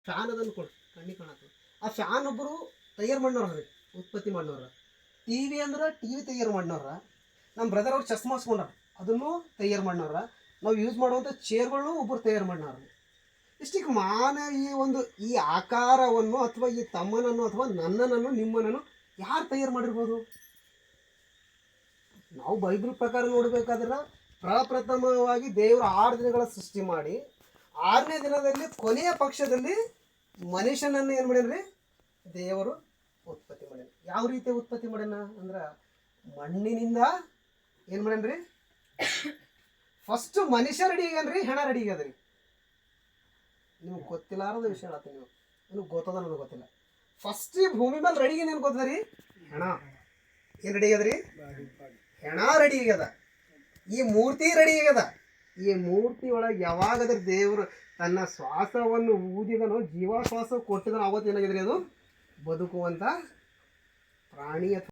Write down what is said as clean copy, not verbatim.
Fan ಅದನ್ನು ಕೊಡು ಕಣ್ಣಿ ಕಾಣತ್ತು. ಆ ಫ್ಯಾನ್ ಒಬ್ಬರು ತಯಾರು ಮಾಡೋರು ರೀ, ಉತ್ಪತ್ತಿ ಮಾಡೋರ. ಟಿ ವಿ ಅಂದ್ರೆ ಟಿ ವಿ ತಯಾರು ಮಾಡೋರ. ನಮ್ಮ ಬ್ರದರ್ ಅವ್ರು ಚಸ್ಮಾ ಹಾಸ್ಕೊಂಡಾರ, ಅದನ್ನು ತಯಾರು ಮಾಡೋರ. ನಾವು ಯೂಸ್ ಮಾಡುವಂಥ ಚೇರ್ಗಳನ್ನು ಒಬ್ಬರು ತಯಾರು ಮಾಡೋರು. ಇಷ್ಟಕ್ಕೆ ಈ ಒಂದು ಈ ಆಕಾರವನ್ನು ಅಥವಾ ಈ ತಮ್ಮನನ್ನು ಅಥವಾ ನನ್ನನನ್ನು ನಿಮ್ಮನನ್ನು ಯಾರು ತಯಾರು ಮಾಡಿರ್ಬೋದು? ನಾವು ಬೈಬಲ್ ಪ್ರಕಾರ ನೋಡಬೇಕಾದ್ರೆ ಪ್ರಪ್ರಥಮವಾಗಿ ದೇವರು 6 ದಿನಗಳ ಸೃಷ್ಟಿ ಮಾಡಿ 6ನೇ ದಿನದಲ್ಲಿ ಕೊನೆಯ ಪಕ್ಷದಲ್ಲಿ ಮನುಷ್ಯನನ್ನು ಏನು ಮಾಡ್ಯಾನ್ರಿ? ದೇವರು ಉತ್ಪತ್ತಿ ಮಾಡ್ಯಾನ. ಯಾವ ರೀತಿ ಉತ್ಪತ್ತಿ ಮಾಡ್ಯಾನ ಅಂದ್ರೆ ಮಣ್ಣಿನಿಂದ ಏನು ಮಾಡ್ಯಾನ್ರಿ? ಫಸ್ಟ್ ಮನುಷ್ಯ ರೆಡಿ ಆಗ್ಯಾನ್ರಿ, ಹೆಣ ರೆಡಿ ಆಗ್ಯದ್ರಿ. ನಿಮ್ಗೆ ಗೊತ್ತಿಲ್ಲಾರದ ವಿಷಯ ಹೇಳ್ತೀನಿ, ನಿಮ್ಗೆ ಗೊತ್ತದ ನನಗೆ ಗೊತ್ತಿಲ್ಲ. ಫಸ್ಟ್ ಈ ಭೂಮಿ ಮೇಲೆ ರೆಡಿ ಏನು ಗೊತ್ತದ ರೀ? ಹೆಣ. ಏನು ರೆಡಿ ಆಗ್ಯದ್ರಿ? ಹೆಣ ರೆಡಿ ಆಗ್ಯದ. ಈ ಮೂರ್ತಿ ರೆಡಿ ಆಗ್ಯದ. ಈ ಮೂರ್ತಿ ಒಳಗೆ ಯಾವಾಗದ್ರ ದೇವರು ತನ್ನ ಶ್ವಾಸವನ್ನು ಊದಿದನೋ, ಜೀವಾಶ್ವಾಸ ಕೊಟ್ಟಿದನೋ, ಅವತ್ತು ಏನಾಗಿದ್ರಿ? ಅದು ಬದುಕುವಂಥ ಪ್ರಾಣಿ ಅಥವಾ